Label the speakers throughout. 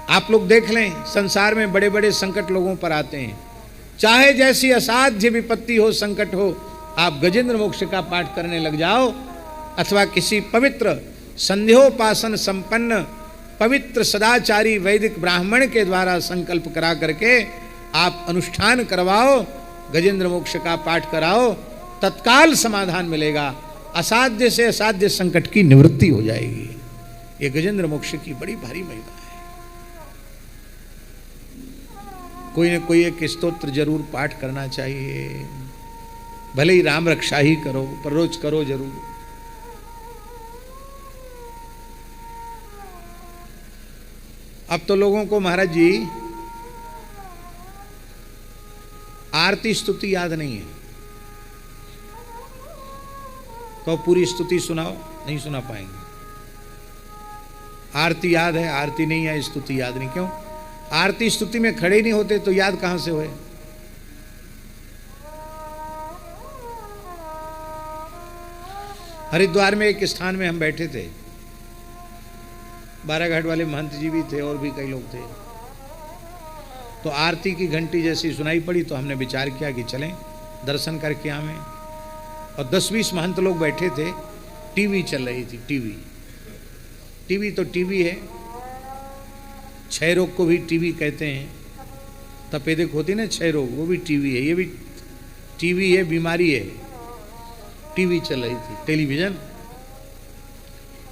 Speaker 1: आप लोग देख लें, संसार में बड़े बड़े संकट लोगों पर आते हैं, चाहे जैसी असाध्य विपत्ति हो, संकट हो, आप गजेंद्र मोक्ष का पाठ करने लग जाओ, अथवा किसी पवित्र संध्योपासन संपन्न पवित्र सदाचारी वैदिक ब्राह्मण के द्वारा संकल्प करा करके आप अनुष्ठान करवाओ, गजेंद्र मोक्ष का पाठ कराओ, तत्काल समाधान मिलेगा, असाध्य से असाध्य संकट की निवृत्ति हो जाएगी। ये गजेंद्र मोक्ष की बड़ी भारी महिमा है। कोई न कोई एक स्तोत्र जरूर पाठ करना चाहिए, भले ही राम रक्षा ही करो, पर रोज करो जरूर। अब तो लोगों को महाराज जी आरती स्तुति याद नहीं है, तो पूरी स्तुति सुनाओ, नहीं सुना पाएंगे। आरती याद है, आरती नहीं है, स्तुति याद नहीं। क्यों? आरती स्तुति में खड़े नहीं होते तो याद कहां से होए? हरिद्वार में एक स्थान में हम बैठे थे, बाराघाट वाले महंत जी भी थे और भी कई लोग थे। तो आरती की घंटी जैसी सुनाई पड़ी तो हमने विचार किया कि चलें दर्शन करके आवें। और 10-20 महंत लोग बैठे थे, टीवी चल रही थी। टीवी तो टीवी है, क्षय रोग को भी टीवी कहते हैं। तपेदिक होती ना क्षय रोग, वो भी टीवी है, ये भी टीवी है, बीमारी है। टीवी चल रही थी, टेलीविजन।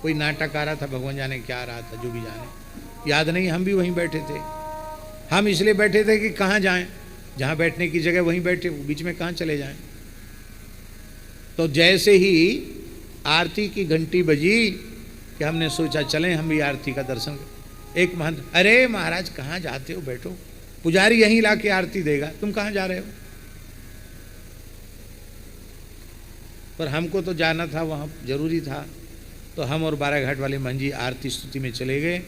Speaker 1: कोई नाटक आ रहा था, भगवान जाने क्या आ रहा था, जो भी जाने, याद नहीं। हम भी वहीं बैठे थे। हम इसलिए बैठे थे कि कहाँ जाएं, जहाँ बैठने की जगह वहीं बैठे, बीच में कहाँ चले जाएं। तो जैसे ही आरती की घंटी बजी कि हमने सोचा चलें हम भी आरती का दर्शन करें। एक महंत, अरे महाराज कहाँ जाते हो, बैठो, पुजारी यहीं ला के आरती देगा, तुम कहाँ जा रहे हो? पर हमको तो जाना था, वहाँ जरूरी था। तो हम और बाराघाट वाले महंत जी आरती स्तुति में चले गए।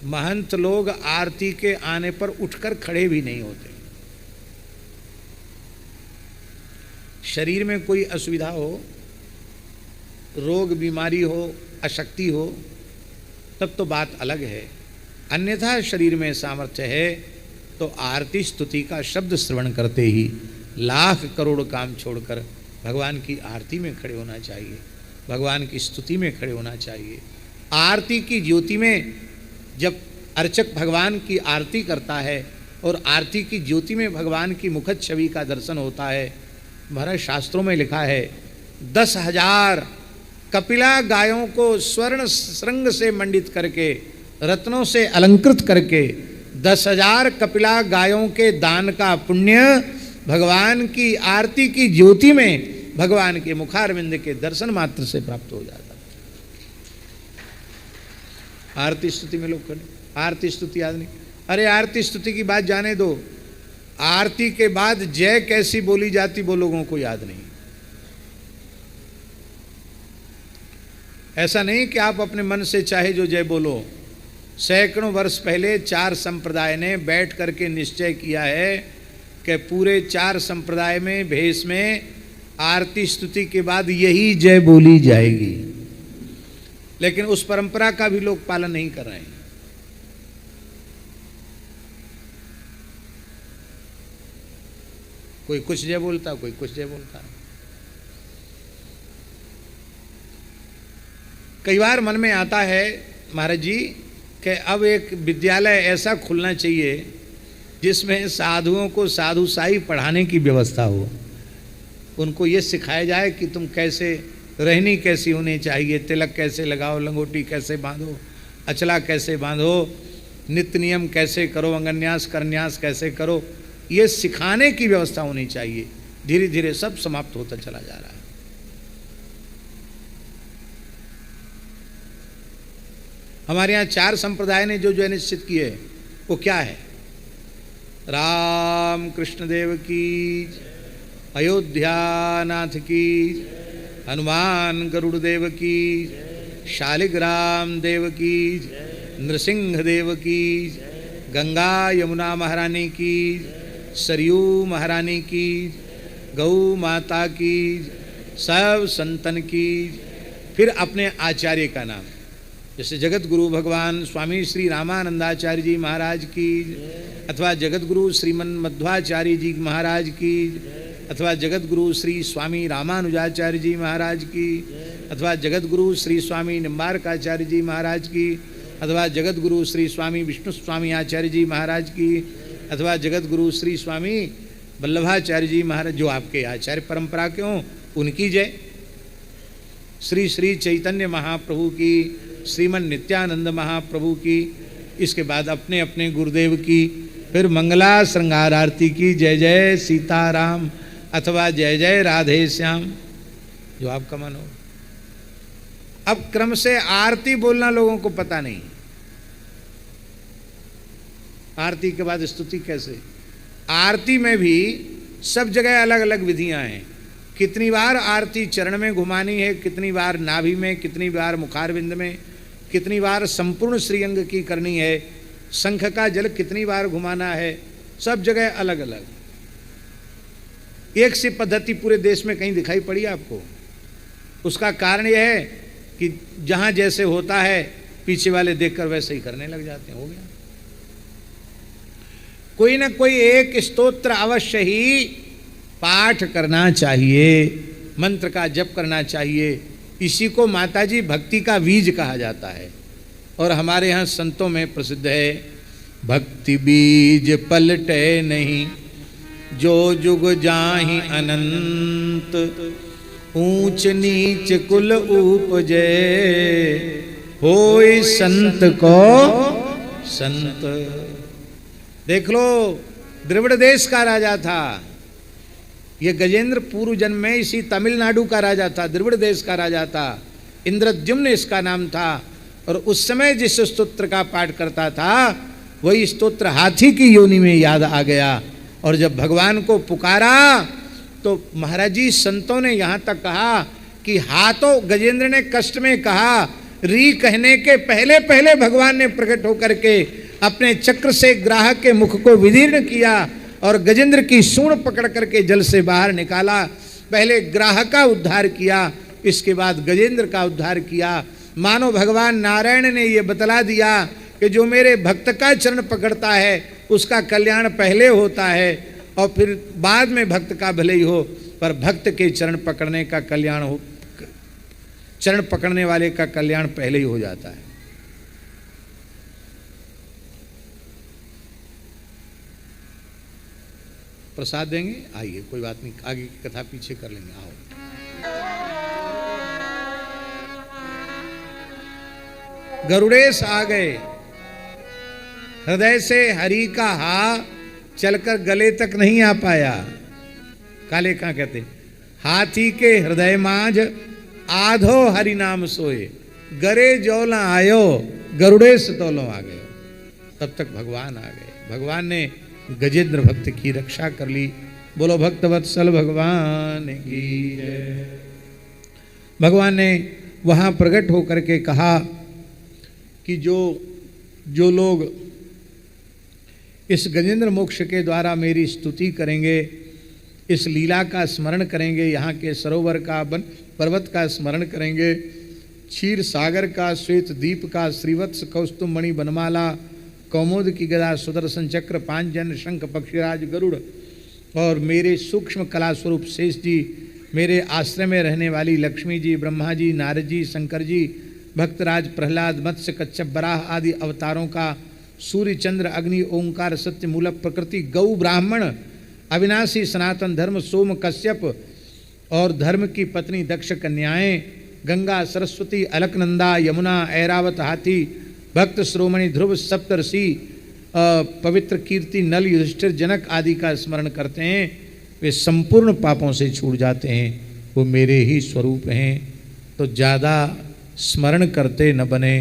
Speaker 1: महंत लोग आरती के आने पर उठकर खड़े भी नहीं होते। शरीर में कोई असुविधा हो, रोग बीमारी हो, अशक्ति हो, तब तो बात अलग है। अन्यथा शरीर में सामर्थ्य है तो आरती स्तुति का शब्द श्रवण करते ही लाख करोड़ काम छोड़कर भगवान की आरती में खड़े होना चाहिए, भगवान की स्तुति में खड़े होना चाहिए। आरती की ज्योति में जब अर्चक भगवान की आरती करता है और आरती की ज्योति में भगवान की मुखद छवि का दर्शन होता है, महाराज शास्त्रों में लिखा है 10,000 कपिला गायों को स्वर्ण श्रृंग से मंडित करके, रत्नों से अलंकृत करके 10,000 कपिला गायों के दान का पुण्य भगवान की आरती की ज्योति में भगवान के मुखारविंद के दर्शन मात्र से प्राप्त हो जाता है। आरती स्तुति में लोग खड़े, आरती स्तुति याद नहीं। अरे आरती स्तुति की बात जाने दो, आरती के बाद जय कैसी बोली जाती वो लोगों को याद नहीं। ऐसा नहीं कि आप अपने मन से चाहे जो जय बोलो। सैकड़ों वर्ष पहले 4 संप्रदाय ने बैठ करके निश्चय किया है कि पूरे 4 संप्रदाय में भेष में आरती स्तुति के बाद यही जय बोली जाएगी, लेकिन उस परंपरा का भी लोग पालन नहीं कर रहे हैं। कोई कुछ जय बोलता, कोई कुछ जय बोलता। कई बार मन में आता है महाराज जी कि अब एक विद्यालय ऐसा खुलना चाहिए जिसमें साधुओं को साधुशाही पढ़ाने की व्यवस्था हो। उनको ये सिखाया जाए कि तुम कैसे रहनी कैसी होनी चाहिए, तिलक कैसे लगाओ, लंगोटी कैसे बांधो, अचला कैसे बांधो, नित्य नियम कैसे करो, अंगन्यास करन्यास कैसे करो, ये सिखाने की व्यवस्था होनी चाहिए। धीरे धीरे सब समाप्त होता चला जा रहा है। हमारे यहाँ 4 संप्रदाय ने जो जो निश्चित किए वो क्या है? राम कृष्ण देव की, अयोध्या नाथ की, हनुमान गरुड़ देव की, शालिग्राम देव की, नृसिंह देव की, गंगा यमुना महारानी की, सरयू महारानी की, गौ माता की, सब संतन की, फिर अपने आचार्य का नाम। जैसे जगत गुरु भगवान स्वामी श्री रामानंदाचार्य जी महाराज की, अथवा जगत गुरु श्रीमन मध्वाचार्य जी महाराज की, अथवा जगत गुरु श्री स्वामी रामानुजाचार्य जी महाराज की, अथवा जगत गुरु श्री स्वामी निम्बारकाचार्य जी महाराज की, अथवा जगत गुरु श्री स्वामी विष्णु स्वामी आचार्य जी महाराज की, अथवा जगत गुरु श्री स्वामी वल्लभाचार्य जी महाराज, जो आपके आचार्य परंपरा के हों उनकी जय। श्री श्री चैतन्य महाप्रभु की, श्रीमन नित्यानंद महाप्रभु की, इसके बाद अपने अपने गुरुदेव की, फिर मंगला श्रृंगार आरती की, जय जय सीताराम अथवा जय जय राधे श्याम, जो आपका मन हो। अब क्रम से आरती बोलना लोगों को पता नहीं, आरती के बाद स्तुति कैसे। आरती में भी सब जगह अलग अलग विधियां हैं। कितनी बार आरती चरण में घुमानी है, कितनी बार नाभि में, कितनी बार मुखारविंद में, कितनी बार संपूर्ण श्रीअंग की करनी है, शंख का जल कितनी बार घुमाना है, सब जगह अलग अलग। एक सी पद्धति पूरे देश में कहीं दिखाई पड़ी आपको? उसका कारण यह है कि जहां जैसे होता है पीछे वाले देखकर वैसे ही करने लग जाते हैं, हो गया। कोई ना कोई एक स्तोत्र अवश्य ही पाठ करना चाहिए, मंत्र का जप करना चाहिए। इसी को माताजी भक्ति का बीज कहा जाता है। और हमारे यहाँ संतों में प्रसिद्ध है, भक्ति बीज पलटे नहीं जो जुग जाहि अनंत, ऊंच नीच कुल उपजे होय संत को संत। देख लो, द्रविड़ देश का राजा था ये गजेंद्र, पूर्व जन्म में इसी तमिलनाडु का राजा था, द्रविड़ देश का राजा था, इंद्रद्युम्न इसका नाम था। और उस समय जिस स्तोत्र का पाठ करता था वही स्तोत्र हाथी की योनि में याद आ गया। और जब भगवान को पुकारा तो महाराज जी संतों ने यहाँ तक कहा कि हाथों, गजेंद्र ने कष्ट में कहा, री कहने के पहले पहले भगवान ने प्रकट होकर के अपने चक्र से ग्राहक के मुख को विदीर्ण किया और गजेंद्र की सूंड पकड़ करके जल से बाहर निकाला। पहले ग्राहक का उद्धार किया, इसके बाद गजेंद्र का उद्धार किया। मानो भगवान नारायण ने ये बतला दिया कि जो मेरे भक्त का चरण पकड़ता है उसका कल्याण पहले होता है और फिर बाद में भक्त का भले ही हो, पर भक्त के चरण पकड़ने का कल्याण हो, चरण पकड़ने वाले का कल्याण पहले ही हो जाता है। प्रसाद देंगे, आइए, कोई बात नहीं, आगे की कथा पीछे कर लेंगे। आओ। गरुड़ेश आ गए, हृदय से हरि का हा चलकर गले तक नहीं आ पाया। काले कहाँ कहते, हाथी के हृदय मांझ आधो हरि नाम सोए, गरे जौला आयो गरुड़ेश तौलो आ गए। तब तक भगवान आ गए। भगवान ने गजेंद्र भक्त की रक्षा कर ली। बोलो भक्त वत्सल भगवान की जय। भगवान ने वहाँ प्रकट होकर के कहा कि जो लोग इस गजेंद्र मोक्ष के द्वारा मेरी स्तुति करेंगे, इस लीला का स्मरण करेंगे, यहाँ के सरोवर का, वन पर्वत का स्मरण करेंगे, क्षीर सागर का, श्वेत दीप का, श्रीवत्स कौस्तुभ मणि बनमाला, कौमोद की गदा, सुदर्शन चक्र, पांचजन्य शंख, पक्षीराज गरुड़ और मेरे सूक्ष्म कला स्वरूप शेष जी, मेरे आश्रय में रहने वाली लक्ष्मी जी, ब्रह्मा जी, नारद जी, शंकर जी, भक्तराज प्रहलाद, मत्स्य, कच्छप, बराह आदि अवतारों का, सूर्य चंद्र अग्नि ओंकार सत्य मूलक प्रकृति, गौ ब्राह्मण, अविनाशी सनातन धर्म, सोम कश्यप और धर्म की पत्नी दक्ष कन्याएं, गंगा सरस्वती, अलकनंदा, यमुना, ऐरावत हाथी, भक्त श्रोमणि, ध्रुव, सप्तर्षि, पवित्र कीर्ति, नल, युधिष्ठिर, जनक आदि का स्मरण करते हैं, वे संपूर्ण पापों से छूट जाते हैं। वो मेरे ही स्वरूप हैं। तो ज़्यादा स्मरण करते न बने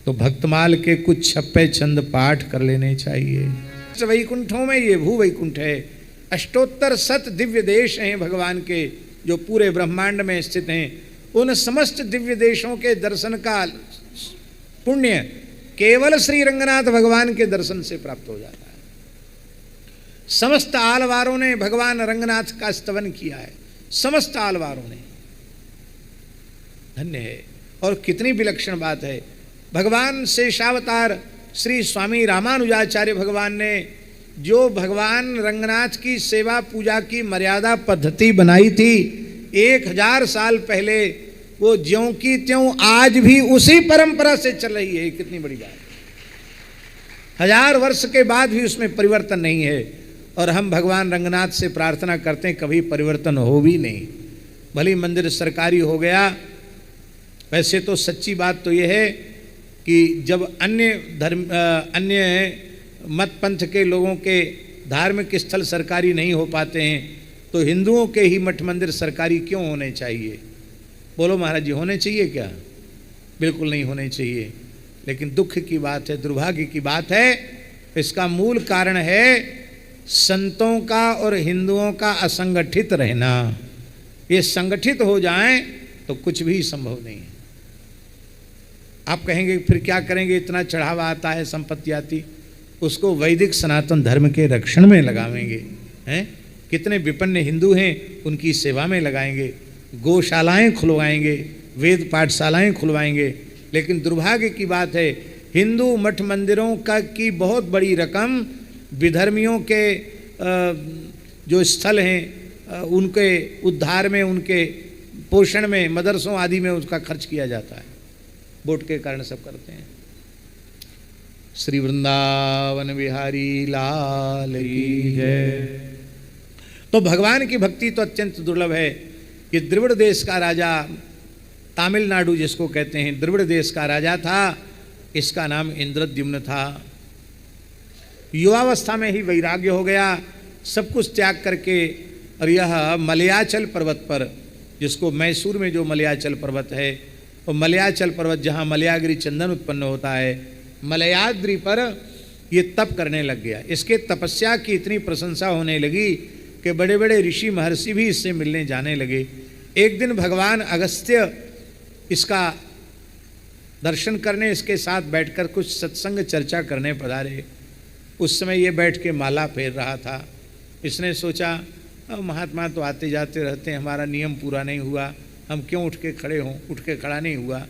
Speaker 1: तो भक्तमाल के कुछ छप्पे छंद पाठ कर लेने चाहिए। वैकुंठों में ये भू वैकुंठ है, अष्टोत्तर शत दिव्य देश हैं भगवान के, जो पूरे ब्रह्मांड में स्थित हैं। उन समस्त दिव्य देशों के दर्शन का पुण्य केवल श्री रंगनाथ भगवान के दर्शन से प्राप्त हो जाता है। समस्त आलवारों ने भगवान रंगनाथ का स्तवन किया है, समस्त आलवारों ने, धन्य है। और कितनी विलक्षण बात है, भगवान शेषावतार श्री स्वामी रामानुजाचार्य भगवान ने जो भगवान रंगनाथ की सेवा पूजा की मर्यादा पद्धति बनाई थी 1000 साल पहले, वो ज्यों की त्यों आज भी उसी परंपरा से चल रही है। कितनी बड़ी बात, 1000 वर्ष के बाद भी उसमें परिवर्तन नहीं है। और हम भगवान रंगनाथ से प्रार्थना करते हैं कभी परिवर्तन हो भी नहीं। भले मंदिर सरकारी हो गया, वैसे तो सच्ची बात तो यह है कि जब अन्य मत पंथ के लोगों के धार्मिक स्थल सरकारी नहीं हो पाते हैं, तो हिंदुओं के ही मठ मंदिर सरकारी क्यों होने चाहिए? बोलो महाराज जी, होने चाहिए क्या? बिल्कुल नहीं होने चाहिए। लेकिन दुख की बात है, दुर्भाग्य की बात है, इसका मूल कारण है संतों का और हिंदुओं का असंगठित रहना। ये संगठित हो जाएं तो कुछ भी संभव नहीं है। आप कहेंगे फिर क्या करेंगे, इतना चढ़ावा आता है, संपत्ति आती, उसको वैदिक सनातन धर्म के रक्षण में लगावेंगे। हैं कितने विपन्न हिंदू हैं, उनकी सेवा में लगाएंगे, गौशालाएं खुलवाएंगे, वेद पाठशालाएं खुलवाएंगे। लेकिन दुर्भाग्य की बात है, हिंदू मठ मंदिरों का की बहुत बड़ी रकम विधर्मियों के जो स्थल हैं उनके उद्धार में, उनके पोषण में, मदरसों आदि में उसका खर्च किया जाता है। वोट के कारण सब करते हैं। श्री वृंदावन बिहारी लाल की जय। तो भगवान की भक्ति तो अत्यंत दुर्लभ है। ये द्रविड़ देश का राजा, तमिलनाडु जिसको कहते हैं, द्रविड़ देश का राजा था। इसका नाम इंद्रद्युम्न था। युवावस्था में ही वैराग्य हो गया, सब कुछ त्याग करके, और यह मलयाचल पर्वत पर, जिसको मैसूर में जो मलयाचल पर्वत है, और मलयाचल पर्वत जहाँ मलयागिरी चंदन उत्पन्न होता है, मलयाद्रि पर ये तप करने लग गया। इसके तपस्या की इतनी प्रशंसा होने लगी कि बड़े बड़े ऋषि महर्षि भी इससे मिलने जाने लगे। एक दिन भगवान अगस्त्य इसका दर्शन करने इसके साथ बैठकर कुछ सत्संग चर्चा करने पधारे। उस समय ये बैठ के माला फेर रहा था। इसने सोचा महात्मा तो आते जाते रहते हैं, हमारा नियम पूरा नहीं हुआ, हम क्यों उठ के खड़े हों। उठ के खड़ा नहीं हुआ,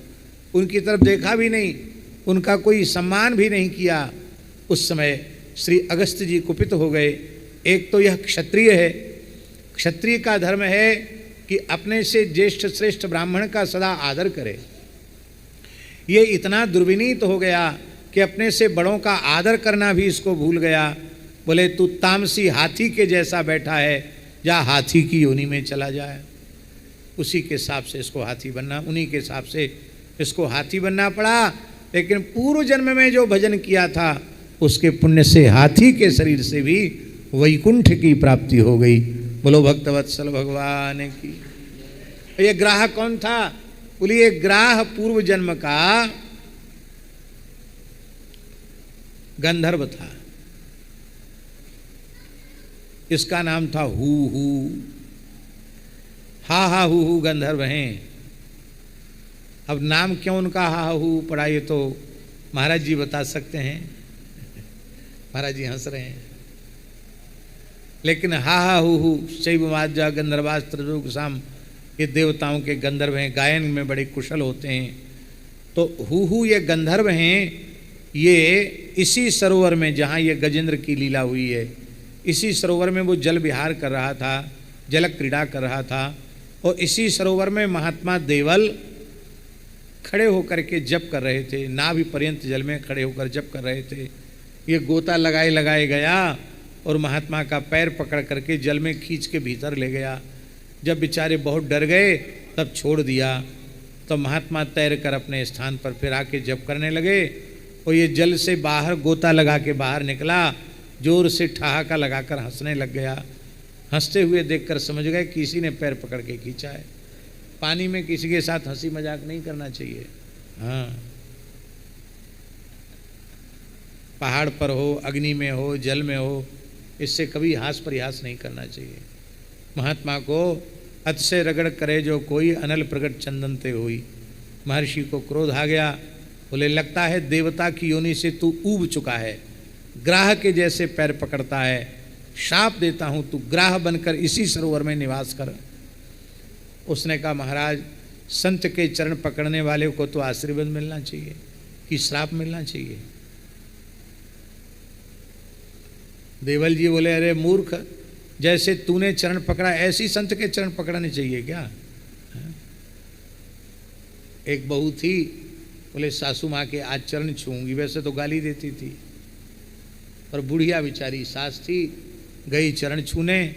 Speaker 1: उनकी तरफ देखा भी नहीं, उनका कोई सम्मान भी नहीं किया। उस समय श्री अगस्त्य जी कुपित हो गए। एक तो यह क्षत्रिय है, क्षत्रिय का धर्म है कि अपने से ज्येष्ठ श्रेष्ठ ब्राह्मण का सदा आदर करे। ये इतना दुर्विनीत हो गया कि अपने से बड़ों का आदर करना भी इसको भूल गया। बोले तू तामसी हाथी के जैसा बैठा है, जा हाथी की योनि में चला जाए। उसी के हिसाब से इसको हाथी बनना, उन्हीं के हिसाब से इसको हाथी बनना पड़ा। लेकिन पूर्व जन्म में जो भजन किया था उसके पुण्य से हाथी के शरीर से भी वैकुंठ की प्राप्ति हो गई। बोलो भक्तवत्सल भगवान की। ये ग्राह कौन था? बोलिए ग्राह पूर्व जन्म का गंधर्व था। इसका नाम था हू। हा हू गंधर्व हैं। अब नाम क्यों उनका हा हू पड़ा ये तो महाराज जी बता सकते हैं। महाराज जी हंस रहे हैं। लेकिन हा हू शैववाद्या गंधर्वास्त्र शाम, ये देवताओं के गंधर्व हैं, गायन में बड़े कुशल होते हैं। तो हू ये गंधर्व हैं। ये इसी सरोवर में जहाँ ये गजेंद्र की लीला हुई है, इसी सरोवर में वो जल विहार कर रहा था, जल क्रीड़ा कर रहा था। और इसी सरोवर में महात्मा देवल खड़े होकर के जप कर रहे थे, नाभि पर्यंत जल में खड़े होकर जप कर रहे थे। ये गोता लगाए गया और महात्मा का पैर पकड़ करके जल में खींच के भीतर ले गया। जब बेचारे बहुत डर गए तब छोड़ दिया। तो महात्मा तैर कर अपने स्थान पर फिर आके जप करने लगे। और ये जल से बाहर गोता लगा के बाहर निकला, जोर से ठहाका लगाकर हंसने लग गया। हंसते हुए देखकर समझ गए किसी ने पैर पकड़ के खींचा है। पानी में किसी के साथ हंसी मजाक नहीं करना चाहिए। हाँ, पहाड़ पर हो, अग्नि में हो, जल में हो, इससे कभी हास परिहास नहीं करना चाहिए। महात्मा को अत से रगड़ करे जो कोई, अनल प्रगट चंदन ते हुई। महर्षि को क्रोध आ गया। बोले लगता है देवता की योनि से तू ऊब चुका है, ग्राह के जैसे पैर पकड़ता है। शाप देता हूँ, तू ग्राह बनकर इसी सरोवर में निवास कर। उसने कहा महाराज, संत के चरण पकड़ने वाले को तो आशीर्वाद मिलना चाहिए। कि श्राप मिलना चाहिए। देवल जी बोले, अरे मूर्ख, जैसे तूने चरण पकड़ा ऐसी संत के चरण पकड़ने चाहिए क्या? एक बहू थी, बोले सासू माँ के आज चरण छूंगी, वैसे तो गाली देती थी, पर बुढ़िया बेचारी सास थी, गई चरण छूने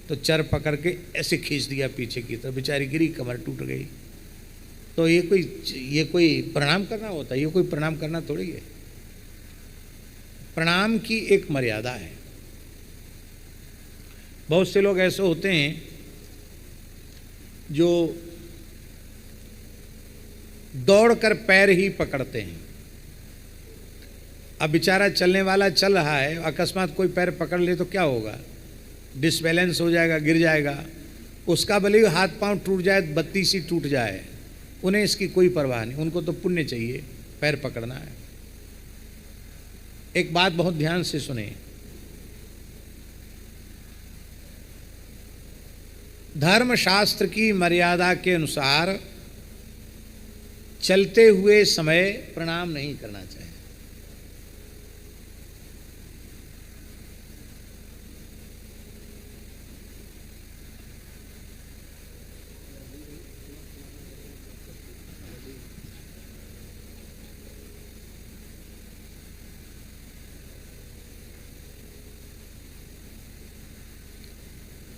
Speaker 1: तो चर पकड़ के ऐसे खींच दिया पीछे की तरफ, बेचारी गिरी, कमर टूट गई। तो ये कोई प्रणाम करना होता है? ये कोई प्रणाम करना थोड़ी है। प्रणाम की एक मर्यादा है। बहुत से लोग ऐसे होते हैं जो दौड़कर पैर ही पकड़ते हैं। अब बेचारा चलने वाला चल रहा है, अकस्मात कोई पैर पकड़ ले तो क्या होगा? डिसबैलेंस हो जाएगा, गिर जाएगा। उसका भले ही हाथ पांव टूट जाए, बत्ती सी टूट जाए, उन्हें इसकी कोई परवाह नहीं। उनको तो पुण्य चाहिए, पैर पकड़ना है। एक बात बहुत ध्यान से सुने, धर्मशास्त्र की मर्यादा के अनुसार चलते हुए समय प्रणाम नहीं करना चाहिए।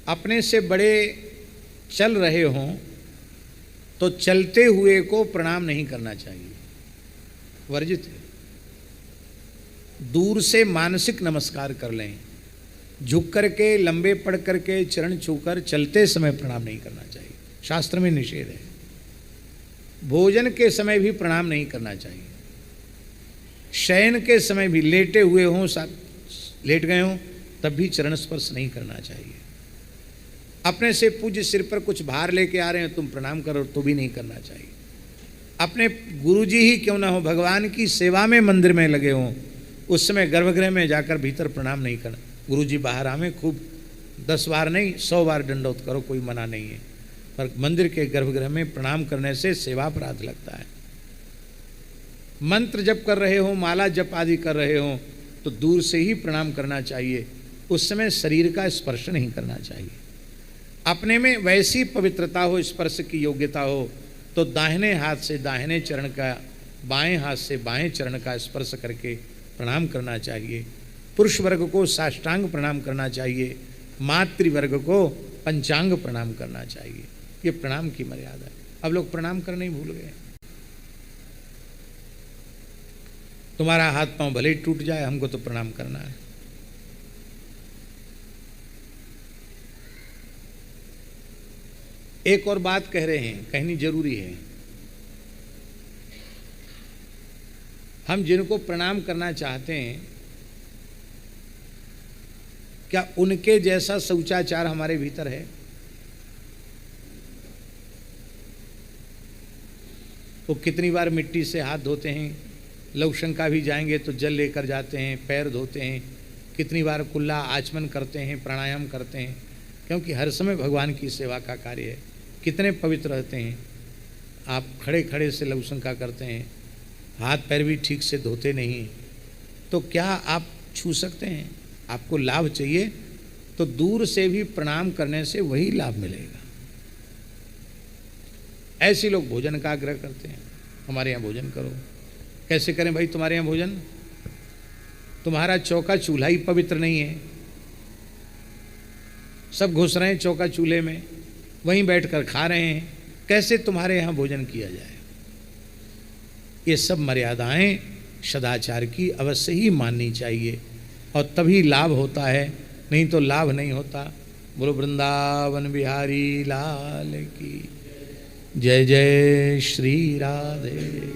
Speaker 1: अपने से बड़े चल रहे हों तो चलते हुए को प्रणाम नहीं करना चाहिए, वर्जित है। दूर से मानसिक नमस्कार कर लें, झुक करके, लंबे पड़ करके, चरण छूकर चलते समय प्रणाम नहीं करना चाहिए, शास्त्र में निषेध है। भोजन के समय भी प्रणाम नहीं करना चाहिए। शयन के समय भी, लेटे हुए हों, लेट गए हों, तब भी चरण स्पर्श नहीं करना चाहिए। अपने से पूज्य सिर पर कुछ भार लेके आ रहे हैं, तुम प्रणाम करो तो भी नहीं करना चाहिए। अपने गुरुजी ही क्यों ना हो, भगवान की सेवा में मंदिर में लगे हों, उस समय गर्भगृह में जाकर भीतर प्रणाम नहीं करना। गुरुजी बाहर आवे, खूब 10 बार नहीं 100 बार दंडोत करो, कोई मना नहीं है, पर मंदिर के गर्भगृह में प्रणाम करने से सेवा अपराध लगता है। मंत्र जप कर रहे हो, माला जप आदि कर रहे हो, तो दूर से ही प्रणाम करना चाहिए, उस समय शरीर का स्पर्श नहीं करना चाहिए। अपने में वैसी पवित्रता हो, स्पर्श की योग्यता हो, तो दाहिने हाथ से दाहिने चरण का, बाएं हाथ से बाएं चरण का स्पर्श करके प्रणाम करना चाहिए। पुरुष वर्ग को साष्टांग प्रणाम करना चाहिए, मातृवर्ग को पंचांग प्रणाम करना चाहिए। ये प्रणाम की मर्यादा है। अब लोग प्रणाम करना ही भूल गए। तुम्हारा हाथ पांव भले ही टूट जाए, हमको तो प्रणाम करना है। एक और बात कह रहे हैं, कहनी जरूरी है। हम जिनको प्रणाम करना चाहते हैं, क्या उनके जैसा शौचाचार हमारे भीतर है? वो कितनी बार मिट्टी से हाथ धोते हैं, लवशंका भी जाएंगे तो जल लेकर जाते हैं, पैर धोते हैं, कितनी बार कुल्ला आचमन करते हैं, प्राणायाम करते हैं, क्योंकि हर समय भगवान की सेवा का कार्य है। कितने पवित्र रहते हैं। आप खड़े खड़े से लवशंका करते हैं, हाथ पैर भी ठीक से धोते नहीं, तो क्या आप छू सकते हैं? आपको लाभ चाहिए तो दूर से भी प्रणाम करने से वही लाभ मिलेगा। ऐसे लोग भोजन का आग्रह करते हैं, हमारे यहाँ भोजन करो। कैसे करें भाई तुम्हारे यहाँ भोजन? तुम्हारा चौका चूल्हा ही पवित्र नहीं है, सब घुस रहे हैं चौका चूल्हे में, वहीं बैठकर खा रहे हैं, कैसे तुम्हारे यहाँ भोजन किया जाए? ये सब मर्यादाएं सदाचार की अवश्य ही माननी चाहिए, और तभी लाभ होता है, नहीं तो लाभ नहीं होता। बोलो वृंदावन बिहारी लाल की जय। जय श्री राधे।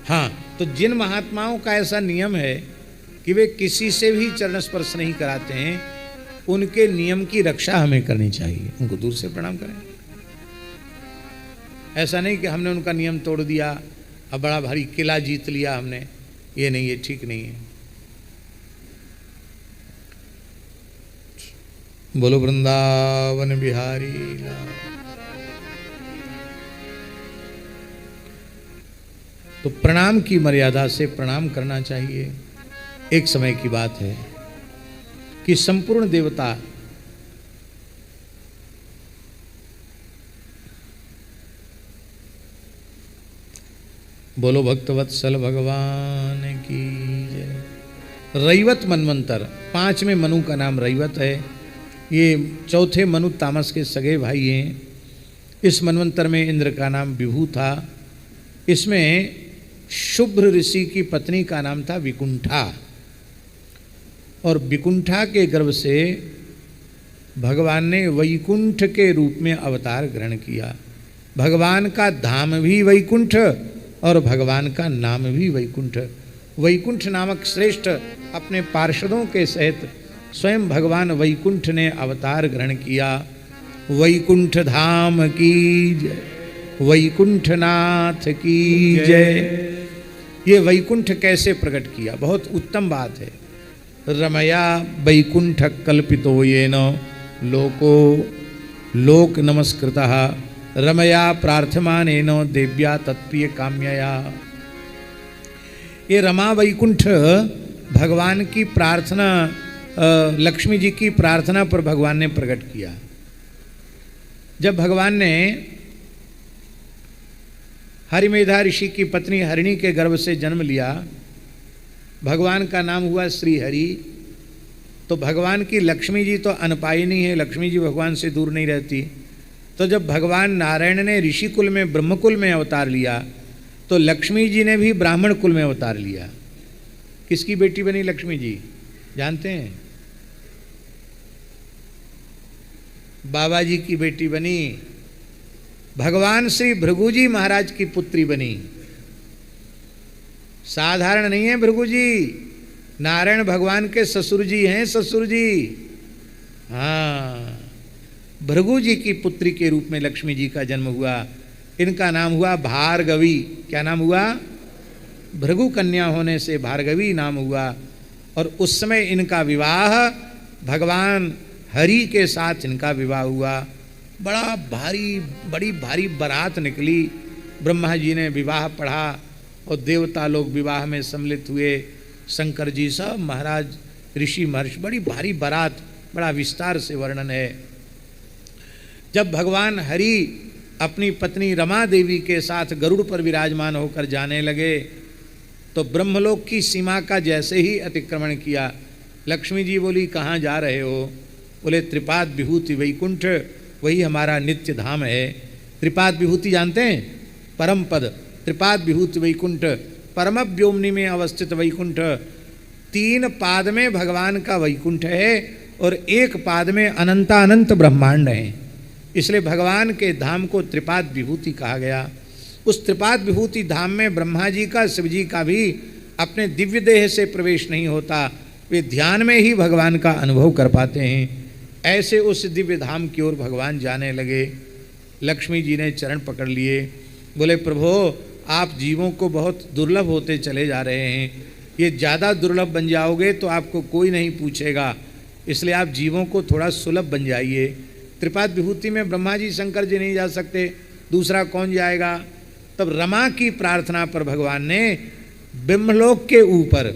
Speaker 1: हाँ, तो जिन महात्माओं का ऐसा नियम है कि वे किसी से भी चरण स्पर्श नहीं कराते हैं, उनके नियम की रक्षा हमें करनी चाहिए, उनको दूर से प्रणाम करें। ऐसा नहीं कि हमने उनका नियम तोड़ दिया, अब बड़ा भारी किला जीत लिया हमने, ये नहीं, ये ठीक नहीं है। बोलो वृंदावन बिहारी लाल। तो प्रणाम की मर्यादा से प्रणाम करना चाहिए। एक समय की बात है कि संपूर्ण देवता बोलो भक्तवत्सल भगवान की जय। रैवत मनवंतर, 5वें मनु का नाम रैवत है। ये चौथे मनु तामस के सगे भाई हैं। इस मनवंतर में इंद्र का नाम विभु था। इसमें शुभ्र ऋषि की पत्नी का नाम था विकुंठा, और विकुंठा के गर्भ से भगवान ने वैकुंठ के रूप में अवतार ग्रहण किया। भगवान का धाम भी वैकुंठ और भगवान का नाम भी वैकुंठ। वैकुंठ नामक श्रेष्ठ अपने पार्षदों के सहित स्वयं भगवान वैकुंठ ने अवतार ग्रहण किया। वैकुंठ धाम की जय, वैकुंठनाथ की जय। ये वैकुंठ कैसे प्रकट किया, बहुत उत्तम बात है। रमया वैकुंठ कल्पितो येन लोको लोक नमस्कृतः रमया प्रार्थमानेन देव्या तत्प्रिय काम्यया। ये रमा वैकुंठ भगवान की प्रार्थना, लक्ष्मी जी की प्रार्थना पर भगवान ने प्रकट किया। जब भगवान ने हरिमेधा ऋषि की पत्नी हरिणी के गर्भ से जन्म लिया, भगवान का नाम हुआ श्री हरि। तो भगवान की लक्ष्मी जी तो अनपायिनी है, लक्ष्मी जी भगवान से दूर नहीं रहती। तो जब भगवान नारायण ने ऋषि कुल में ब्रह्मकुल में अवतार लिया, तो लक्ष्मी जी ने भी ब्राह्मण कुल में अवतार लिया। किसकी बेटी बनी लक्ष्मी जी जानते हैं? बाबा जी की बेटी बनी। भगवान श्री भृगु जी महाराज की पुत्री बनी। साधारण नहीं है भृगु जी, नारायण भगवान के ससुर जी हैं, ससुर जी। हाँ, भृगु जी की पुत्री के रूप में लक्ष्मी जी का जन्म हुआ। इनका नाम हुआ भार्गवी। क्या नाम हुआ? भृगु कन्या होने से भार्गवी नाम हुआ। और उस समय इनका विवाह भगवान हरि के साथ इनका विवाह हुआ। बड़ी भारी बारात निकली। ब्रह्मा जी ने विवाह पढ़ा और देवता लोग विवाह में सम्मिलित हुए। शंकर जी सब, महाराज, ऋषि महर्षि, बड़ी भारी बारात, बड़ा विस्तार से वर्णन है। जब भगवान हरि अपनी पत्नी रमा देवी के साथ गरुड़ पर विराजमान होकर जाने लगे, तो ब्रह्मलोक की सीमा का जैसे ही अतिक्रमण किया, लक्ष्मी जी बोली कहाँ जा रहे हो? बोले त्रिपाद विभूति वैकुंठ, वही हमारा नित्य धाम है। त्रिपाद विभूति जानते हैं? परम पद। त्रिपाद विभूति वैकुंठ, परम व्योमनि में अवस्थित वैकुंठ। 3 पाद में भगवान का वैकुंठ है और 1 पाद में अनंतानंत ब्रह्मांड है। इसलिए भगवान के धाम को त्रिपाद विभूति कहा गया। उस त्रिपाद विभूति धाम में ब्रह्मा जी का, शिव जी का भी अपने दिव्य देह से प्रवेश नहीं होता, वे ध्यान में ही भगवान का अनुभव कर पाते हैं। ऐसे उस दिव्य धाम की ओर भगवान जाने लगे। लक्ष्मी जी ने चरण पकड़ लिए, बोले प्रभो आप जीवों को बहुत दुर्लभ होते चले जा रहे हैं, ये ज़्यादा दुर्लभ बन जाओगे तो आपको कोई नहीं पूछेगा, इसलिए आप जीवों को थोड़ा सुलभ बन जाइए। त्रिपाद विभूति में ब्रह्मा जी शंकर जी नहीं जा सकते, दूसरा कौन जाएगा? तब रमा की प्रार्थना पर भगवान ने ब्रह्मलोक के ऊपर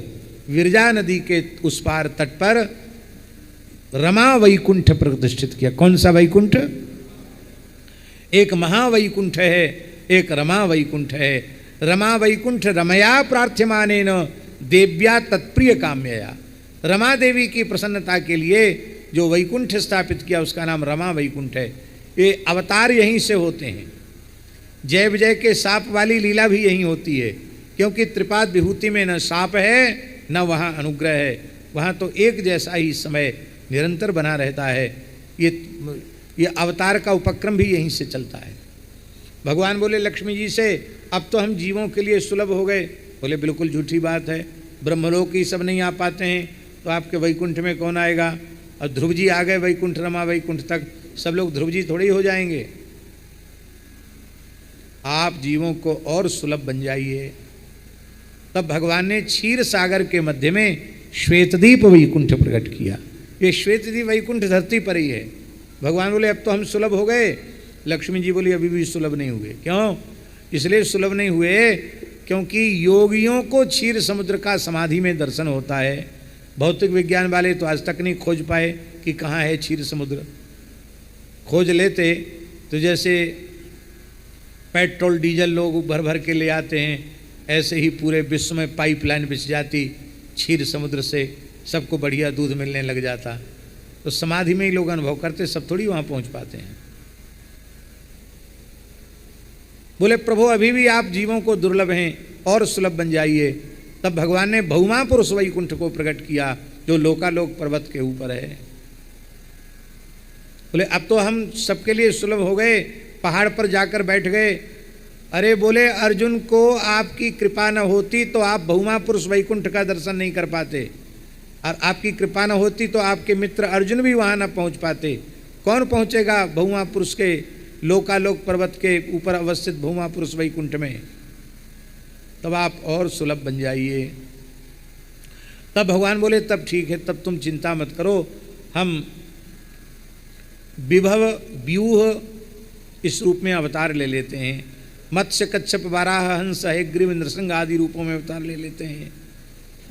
Speaker 1: विरजा नदी के उस पार तट पर रमा वैकुंठ प्रतिष्ठित किया। कौन सा वैकुंठ? एक महावैकुंठ है, एक रमा वैकुंठ है। रमा वैकुंठ रमया प्रार्थ्यमानेन देव्या तत्प्रिय काम्यया। रमा देवी की प्रसन्नता के लिए जो वैकुंठ स्थापित किया उसका नाम रमा वैकुंठ है। ये अवतार यहीं से होते हैं। जय विजय के साप वाली लीला भी यहीं होती है, क्योंकि त्रिपाद विभूति में न साप है न वहाँ अनुग्रह है, वहाँ तो एक जैसा ही समय निरंतर बना रहता है। ये अवतार का उपक्रम भी यहीं से चलता है। भगवान बोले लक्ष्मी जी से, अब तो हम जीवों के लिए सुलभ हो गए। बोले बिल्कुल झूठी बात है, ब्रह्मलोक ही सब नहीं आ पाते हैं, तो आपके वैकुंठ में कौन आएगा? और ध्रुव जी आ गए वैकुंठ, रमा वैकुंठ तक, सब लोग ध्रुव जी थोड़ी हो जाएंगे। आप जीवों को और सुलभ बन जाइए। तब भगवान ने क्षीर सागर के मध्य में श्वेतदीप वैकुंठ प्रकट किया। ये श्वेतदीप वैकुंठ धरती पर ही है। भगवान बोले अब तो हम सुलभ हो गए। लक्ष्मी जी बोली अभी भी सुलभ नहीं हुए। क्यों? इसलिए सुलभ नहीं हुए क्योंकि योगियों को क्षीर समुद्र का समाधि में दर्शन होता है। भौतिक विज्ञान वाले तो आज तक नहीं खोज पाए कि कहाँ है क्षीर समुद्र। खोज लेते तो जैसे पेट्रोल डीजल लोग भर भर के ले आते हैं, ऐसे ही पूरे विश्व में पाइपलाइन बिछ जाती क्षीर समुद्र से, सबको बढ़िया दूध मिलने लग जाता। तो समाधि में ही लोग अनुभव करते, सब थोड़ी वहाँ पहुँच पाते हैं। बोले प्रभु अभी भी आप जीवों को दुर्लभ हैं और सुलभ बन जाइए। तब भगवान ने भौमा पुरुष वैकुंठ को प्रकट किया जो लोकालोक पर्वत के ऊपर है। बोले अब तो हम सबके लिए सुलभ हो गए, पहाड़ पर जाकर बैठ गए। अरे बोले अर्जुन को आपकी कृपा न होती तो आप भौमा पुरुष वैकुंठ का दर्शन नहीं कर पाते, और आपकी कृपा न होती तो आपके मित्र अर्जुन भी वहाँ न पहुँच पाते। कौन पहुँचेगा भौमा पुरुष के लोकालोक पर्वत के ऊपर अवस्थित भौमा पुरुष वैकुंठ में। तब आप और सुलभ बन जाइए। तब भगवान बोले तब ठीक है, तब तुम चिंता मत करो, हम विभव व्यूह इस रूप में अवतार ले लेते हैं। मत्स्य कच्छप वाराह हंस हयग्रीव नृसिंह आदि रूपों में अवतार ले लेते हैं।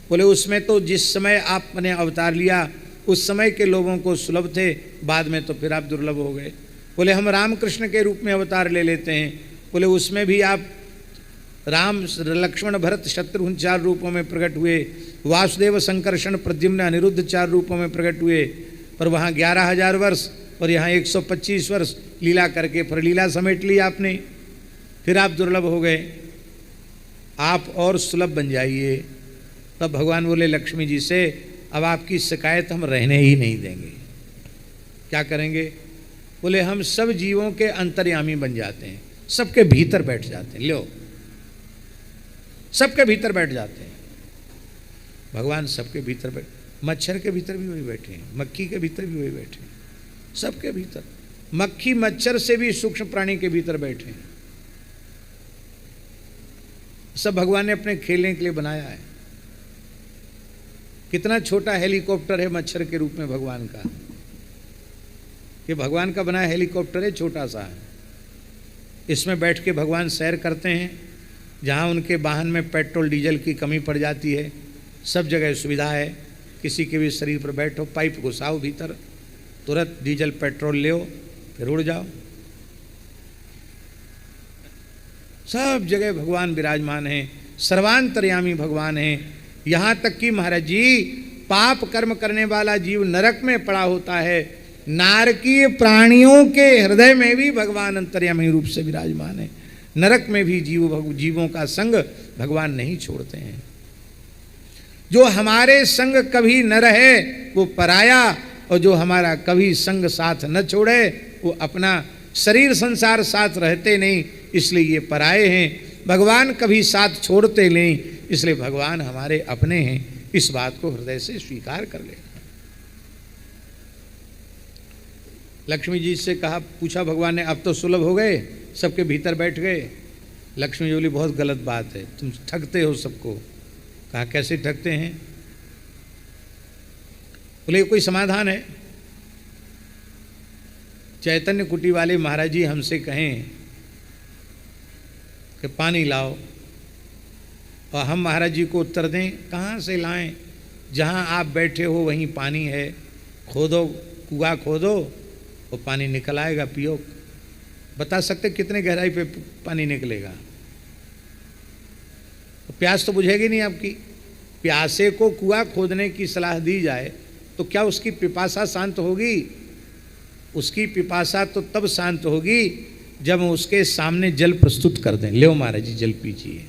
Speaker 1: बोले उसमें तो जिस समय आपने अवतार लिया उस समय के लोगों को सुलभ थे, बाद में तो फिर आप दुर्लभ हो गए। बोले हम रामकृष्ण के रूप में अवतार ले लेते हैं। बोले उसमें भी आप राम लक्ष्मण भरत शत्रुघ्न 4 रूपों में प्रकट हुए, वासुदेव संकर्षण प्रद्युम्न अनिरुद्ध 4 रूपों में प्रकट हुए, पर वहाँ 11,000 वर्ष और यहाँ 125 वर्ष लीला करके फिर लीला समेट ली आपने, फिर आप दुर्लभ हो गए, आप और सुलभ बन जाइए। तब भगवान बोले लक्ष्मी जी से अब आपकी शिकायत हम रहने ही नहीं देंगे। क्या करेंगे? बोले हम सब जीवों के अंतर्यामी बन जाते हैं, सबके भीतर बैठ जाते हैं। लो सबके भीतर बैठ जाते हैं भगवान, सबके भीतर बैठ, मच्छर के भीतर भी वही बैठे हैं, मक्खी के भीतर भी वही बैठे हैं, सबके भीतर। मक्खी मच्छर से भी सूक्ष्म प्राणी के भीतर बैठे हैं। सब भगवान ने अपने खेलने के लिए बनाया है। कितना छोटा हेलीकॉप्टर है मच्छर के रूप में भगवान का, ये भगवान का बनाया हेलीकॉप्टर है, छोटा सा है। इसमें बैठ के भगवान सैर करते हैं। जहाँ उनके वाहन में पेट्रोल डीजल की कमी पड़ जाती है, सब जगह सुविधा है। किसी के भी शरीर पर बैठो, पाइप घुसाओ भीतर, तुरंत डीजल पेट्रोल ले फिर उड़ जाओ। सब जगह भगवान विराजमान हैं, सर्वांतर्यामी भगवान हैं। यहाँ तक कि महाराज जी पाप कर्म करने वाला जीव नरक में पड़ा होता है, नारकीय प्राणियों के हृदय में भी भगवान अंतर्यामी रूप से विराजमान है। नरक में भी जीवों का संग भगवान नहीं छोड़ते हैं। जो हमारे संग कभी न रहे वो पराया, और जो हमारा कभी संग साथ न छोड़े वो अपना। शरीर संसार साथ रहते नहीं, इसलिए ये पराये हैं। भगवान कभी साथ छोड़ते नहीं, इसलिए भगवान हमारे अपने हैं। इस बात को हृदय से स्वीकार कर लेना। लक्ष्मी जी से कहा, पूछा भगवान ने, अब तो सुलभ हो गए, सबके भीतर बैठ गए। लक्ष्मी जी बोली बहुत गलत बात है, तुम ठगते हो सबको। कहा कैसे ठगते हैं? बोले कोई समाधान है? चैतन्य कुटी वाले महाराज जी हमसे कहें कि पानी लाओ, और हम महाराज जी को उत्तर दें कहाँ से लाएं? जहाँ आप बैठे हो वहीं पानी है, खोदो, कुआं खोदो और पानी निकल आएगा, पियो। बता सकते कितने गहराई पे पानी निकलेगा? तो प्यास तो बुझेगी नहीं आपकी। प्यासे को कुआं खोदने की सलाह दी जाए तो क्या उसकी पिपासा शांत होगी? उसकी पिपासा तो तब शांत होगी जब उसके सामने जल प्रस्तुत कर दें। लो महाराज जी जल पीजिए।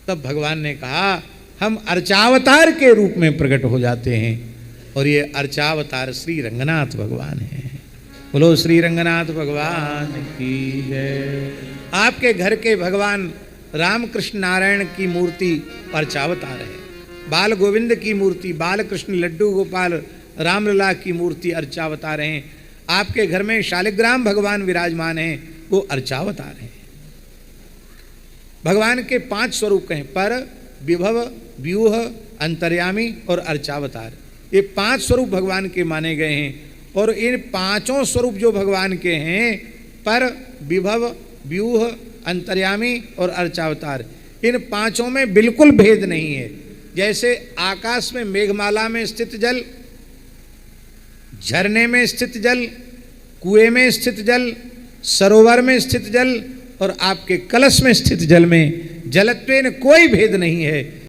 Speaker 1: तब भगवान ने कहा हम अर्चावतार के रूप में प्रकट हो जाते हैं, और ये अर्चावतार श्री रंगनाथ भगवान हैं। बोलो श्री रंगनाथ भगवान की जय। आपके घर के भगवान रामकृष्ण नारायण की मूर्ति अर्चावतार है, बाल गोविंद की मूर्ति, बाल कृष्ण लड्डू गोपाल रामलला की मूर्ति अर्चावतार हैं। आपके घर में शालिग्राम भगवान विराजमान हैं, वो अर्चावतार हैं। भगवान के 5 स्वरूप कहें, पर, विभव, व्यूह, अंतर्यामी और अर्चावतार। ये 5 स्वरूप भगवान के माने गए हैं, और इन 5 स्वरूप जो भगवान के हैं, पर, विभव, व्यूह, अंतर्यामी और अर्चावतार, इन पांचों में बिल्कुल भेद नहीं है। जैसे आकाश में मेघमाला में स्थित जल, झरने में स्थित जल, कुएं में स्थित जल, सरोवर में स्थित जल और आपके कलश में स्थित जल में जलत्वेन कोई भेद नहीं है।